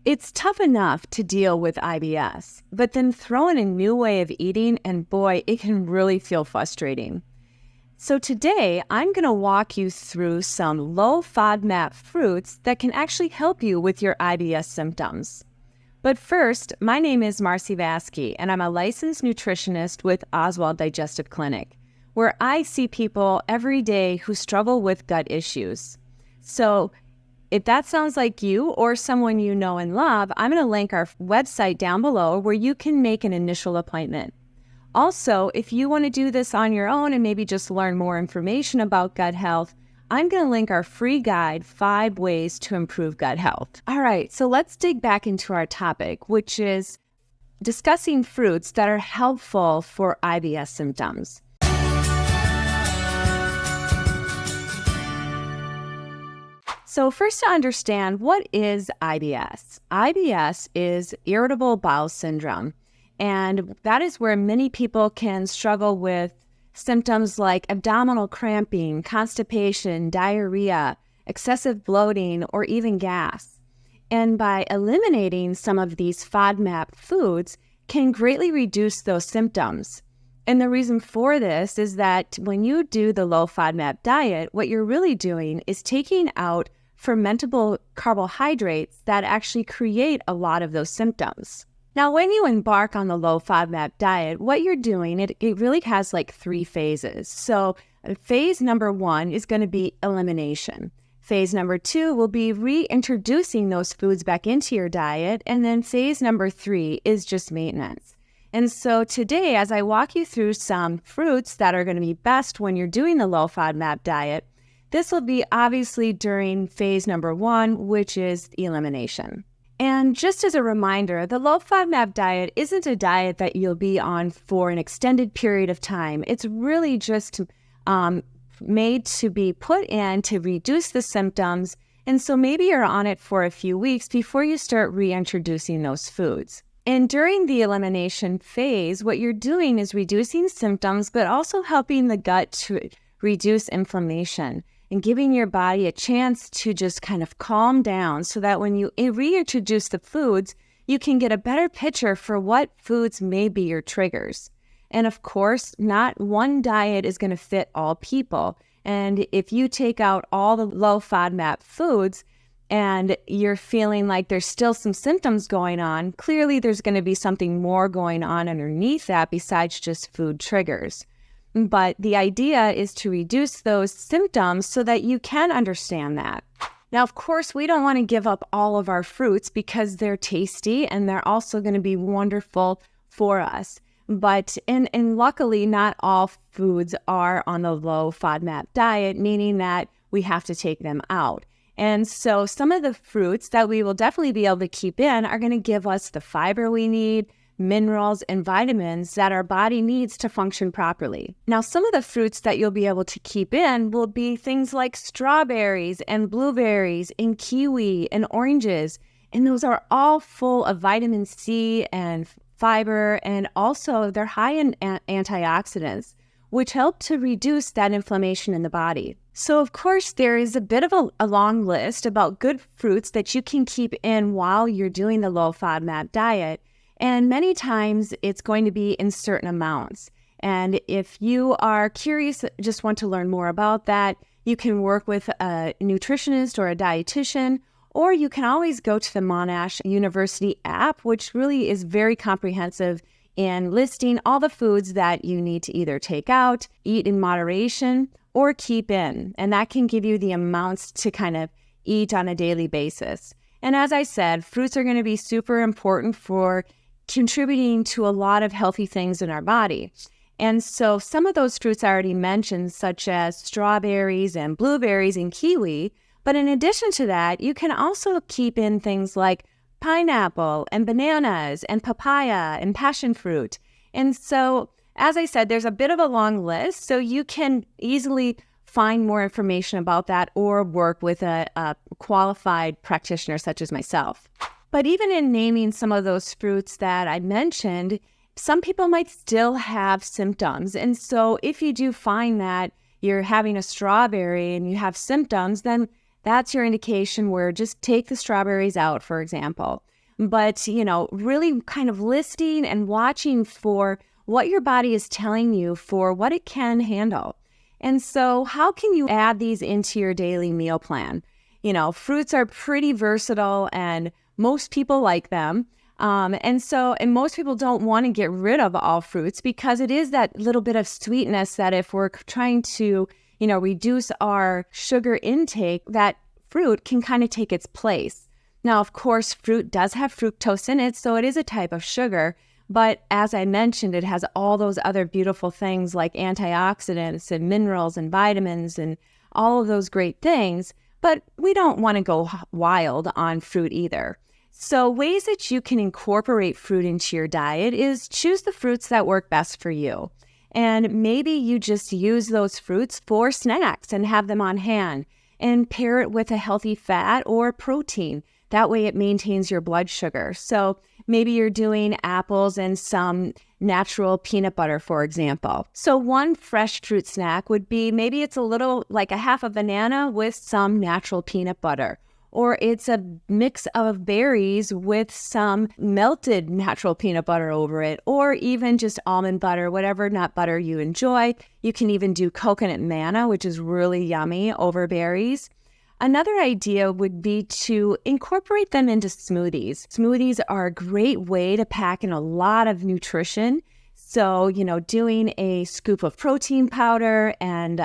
It's tough enough to deal with IBS, but then throw in a new way of eating and boy, it can really feel frustrating. So today, I'm going to walk you through some low FODMAP fruits that can actually help you with your IBS symptoms. But first, my name is Marcy Vasky, and I'm a licensed nutritionist with Oswald Digestive Clinic, where I see people every day who struggle with gut issues. So if that sounds like you or someone you know and love, I'm going to link our website down below where you can make an initial appointment. Also, if you want to do this on your own and maybe just learn more information about gut health, I'm going to link our free guide, 5 Ways to Improve Gut Health. All right, so let's dig back into our topic, which is discussing fruits that are helpful for IBS symptoms. So first, to understand, what is IBS? IBS is irritable bowel syndrome, and that is where many people can struggle with symptoms like abdominal cramping, constipation, diarrhea, excessive bloating, or even gas. And by eliminating some of these FODMAP foods can greatly reduce those symptoms. And the reason for this is that when you do the low FODMAP diet, what you're really doing is taking out fermentable carbohydrates that actually create a lot of those symptoms. Now, when you embark on the low FODMAP diet, what you're doing, it really has like 3 phases. So phase number 1 is going to be elimination. Phase number 2 will be reintroducing those foods back into your diet. And then phase number 3 is just maintenance. And so today, as I walk you through some fruits that are going to be best when you're doing the low FODMAP diet, this will be obviously during phase number 1, which is elimination. And just as a reminder, the low FODMAP diet isn't a diet that you'll be on for an extended period of time. It's really just made to be put in to reduce the symptoms. And so maybe you're on it for a few weeks before you start reintroducing those foods. And during the elimination phase, what you're doing is reducing symptoms, but also helping the gut to reduce inflammation and giving your body a chance to just kind of calm down so that when you reintroduce the foods, you can get a better picture for what foods may be your triggers. And of course, not one diet is going to fit all people. And if you take out all the low FODMAP foods and you're feeling like there's still some symptoms going on, clearly there's going to be something more going on underneath that besides just food triggers. But the idea is to reduce those symptoms so that you can understand that. Now, of course, we don't want to give up all of our fruits because they're tasty and they're also going to be wonderful for us. But, and luckily, not all foods are on the low FODMAP diet, meaning that we have to take them out. And so some of the fruits that we will definitely be able to keep in are going to give us the fiber we need, minerals, and vitamins that our body needs to function properly. Now, some of the fruits that you'll be able to keep in will be things like strawberries and blueberries and kiwi and oranges. And those are all full of vitamin C and fiber, and also they're high in antioxidants, which help to reduce that inflammation in the body. So, of course, there is a bit of a long list about good fruits that you can keep in while you're doing the low FODMAP diet. And many times it's going to be in certain amounts. And if you are curious, just want to learn more about that, you can work with a nutritionist or a dietitian, or you can always go to the Monash University app, which really is very comprehensive in listing all the foods that you need to either take out, eat in moderation, or keep in. And that can give you the amounts to kind of eat on a daily basis. And as I said, fruits are going to be super important for contributing to a lot of healthy things in our body. And so some of those fruits I already mentioned, such as strawberries and blueberries and kiwi, but in addition to that, you can also keep in things like pineapple and bananas and papaya and passion fruit. And so, as I said, there's a bit of a long list, so you can easily find more information about that or work with a qualified practitioner such as myself. But even in naming some of those fruits that I mentioned, some people might still have symptoms. And so if you do find that you're having a strawberry and you have symptoms, then that's your indication where just take the strawberries out, for example. But, really kind of listening and watching for what your body is telling you for what it can handle. And so how can you add these into your daily meal plan? Fruits are pretty versatile and most people like them. And most people don't want to get rid of all fruits because it is that little bit of sweetness that if we're trying to, reduce our sugar intake, that fruit can kind of take its place. Now, of course, fruit does have fructose in it, so it is a type of sugar. But as I mentioned, it has all those other beautiful things like antioxidants and minerals and vitamins and all of those great things. But we don't want to go wild on fruit either. So ways that you can incorporate fruit into your diet is choose the fruits that work best for you. And maybe you just use those fruits for snacks and have them on hand and pair it with a healthy fat or protein. That way it maintains your blood sugar. So maybe you're doing apples and some natural peanut butter, for example. So one fresh fruit snack would be maybe it's a little like a half a banana with some natural peanut butter. Or it's a mix of berries with some melted natural peanut butter over it, or even just almond butter, whatever nut butter you enjoy. You can even do coconut manna, which is really yummy, over berries. Another idea would be to incorporate them into smoothies. Smoothies are a great way to pack in a lot of nutrition. So, doing a scoop of protein powder and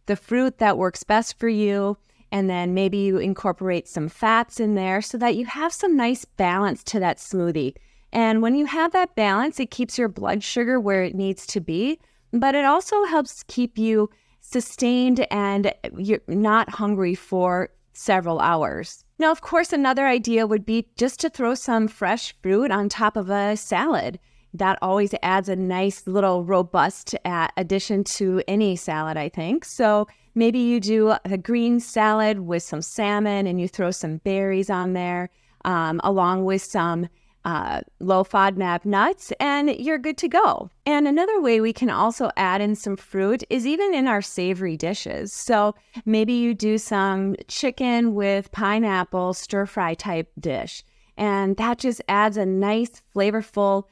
the fruit that works best for you. And then maybe you incorporate some fats in there so that you have some nice balance to that smoothie. And when you have that balance, it keeps your blood sugar where it needs to be, but it also helps keep you sustained and you're not hungry for several hours. Now, of course, another idea would be just to throw some fresh fruit on top of a salad. That always adds a nice little robust addition to any salad, I think. So maybe you do a green salad with some salmon and you throw some berries on there, along with some low FODMAP nuts, and you're good to go. And another way we can also add in some fruit is even in our savory dishes. So maybe you do some chicken with pineapple stir-fry type dish, and that just adds a nice flavorful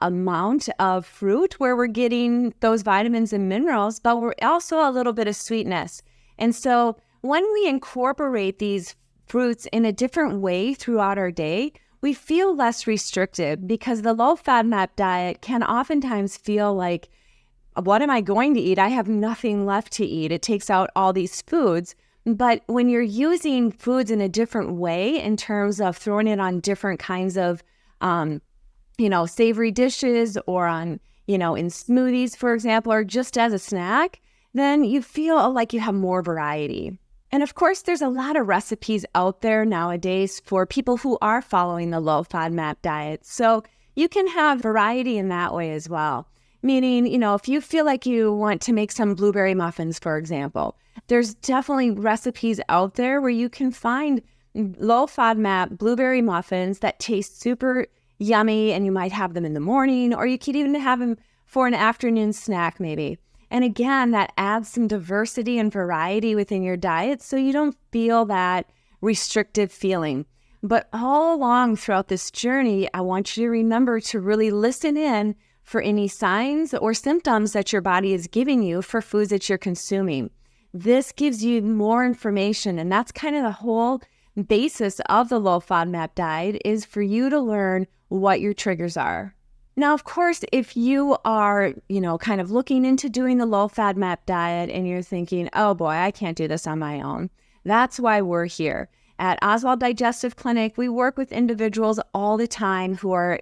amount of fruit where we're getting those vitamins and minerals, but we're also a little bit of sweetness. And so when we incorporate these fruits in a different way throughout our day, we feel less restricted because the low FODMAP diet can oftentimes feel like, what am I going to eat? I have nothing left to eat. It takes out all these foods. But when you're using foods in a different way in terms of throwing it on different kinds of savory dishes or on, in smoothies, for example, or just as a snack, then you feel like you have more variety. And of course, there's a lot of recipes out there nowadays for people who are following the low FODMAP diet. So you can have variety in that way as well. Meaning, if you feel like you want to make some blueberry muffins, for example, there's definitely recipes out there where you can find low FODMAP blueberry muffins that taste super yummy, and you might have them in the morning, or you could even have them for an afternoon snack maybe. And again, that adds some diversity and variety within your diet so you don't feel that restrictive feeling. But all along throughout this journey, I want you to remember to really listen in for any signs or symptoms that your body is giving you for foods that you're consuming. This gives you more information, and that's kind of the whole basis of the low FODMAP diet, is for you to learn what your triggers are. Now, of course, if you are, kind of looking into doing the low FODMAP diet and you're thinking, oh boy, I can't do this on my own, that's why we're here. At Oswald Digestive Clinic, we work with individuals all the time who are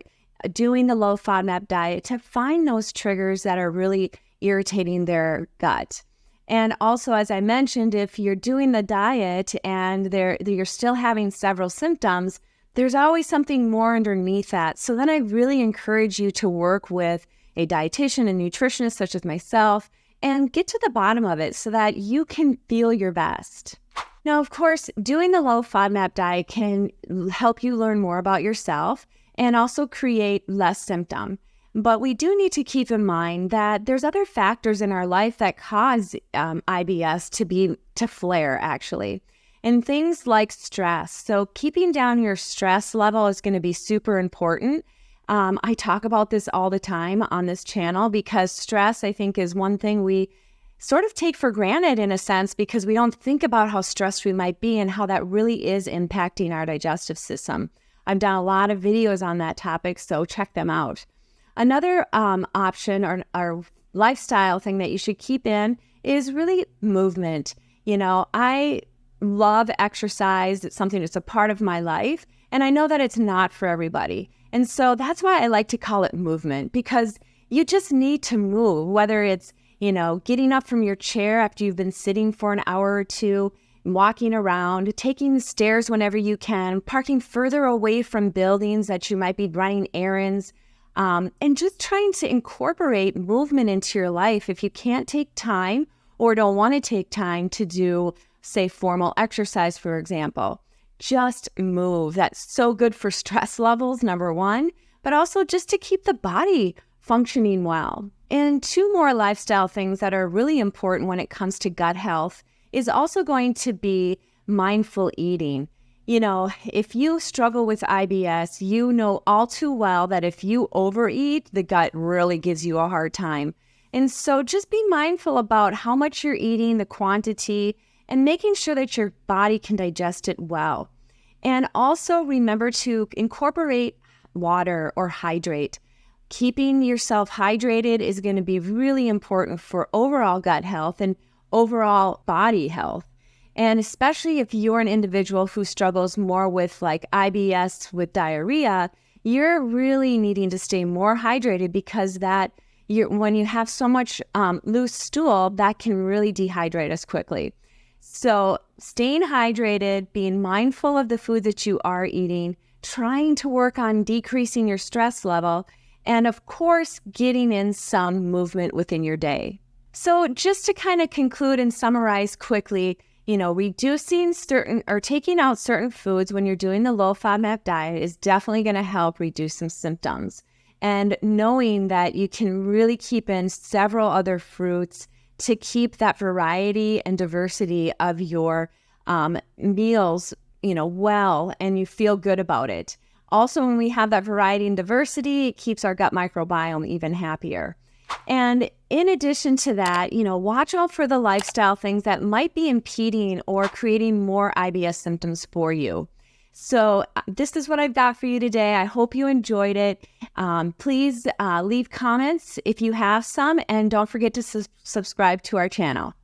doing the low FODMAP diet to find those triggers that are really irritating their gut. And also, as I mentioned, if you're doing the diet and you're still having several symptoms, there's always something more underneath that. So then I really encourage you to work with a dietitian and nutritionist such as myself and get to the bottom of it so that you can feel your best. Now, of course, doing the low FODMAP diet can help you learn more about yourself and also create less symptom. But we do need to keep in mind that there's other factors in our life that cause IBS to flare, actually. and things like stress. So keeping down your stress level is going to be super important. I talk about this all the time on this channel because stress, I think, is one thing we sort of take for granted in a sense because we don't think about how stressed we might be and how that really is impacting our digestive system. I've done a lot of videos on that topic, so check them out. Another option or lifestyle thing that you should keep in is really movement. I love exercise. It's something that's a part of my life, and I know that it's not for everybody. And so that's why I like to call it movement, because you just need to move, whether it's getting up from your chair after you've been sitting for an hour or two, walking around, taking the stairs whenever you can, parking further away from buildings that you might be running errands, and just trying to incorporate movement into your life. If you can't take time or don't want to take time to do, say, formal exercise, for example, just move. That's so good for stress levels, number one, but also just to keep the body functioning well. And two more lifestyle things that are really important when it comes to gut health is also going to be mindful eating. If you struggle with IBS, you know all too well that if you overeat, the gut really gives you a hard time. And so just be mindful about how much you're eating, the quantity, and making sure that your body can digest it well. And also remember to incorporate water or hydrate. Keeping yourself hydrated is going to be really important for overall gut health and overall body health. And especially if you're an individual who struggles more with like IBS with diarrhea, you're really needing to stay more hydrated because when you have so much loose stool, that can really dehydrate us quickly. So staying hydrated, being mindful of the food that you are eating, trying to work on decreasing your stress level, and of course, getting in some movement within your day. So just to kind of conclude and summarize quickly, reducing taking out certain foods when you're doing the low FODMAP diet is definitely going to help reduce some symptoms. And knowing that you can really keep in several other fruits to keep that variety and diversity of your meals, well, and you feel good about it. Also, when we have that variety and diversity, it keeps our gut microbiome even happier. And in addition to that, watch out for the lifestyle things that might be impeding or creating more IBS symptoms for you. So this is what I've got for you today. I hope you enjoyed it. Please leave comments if you have some, and don't forget to subscribe to our channel.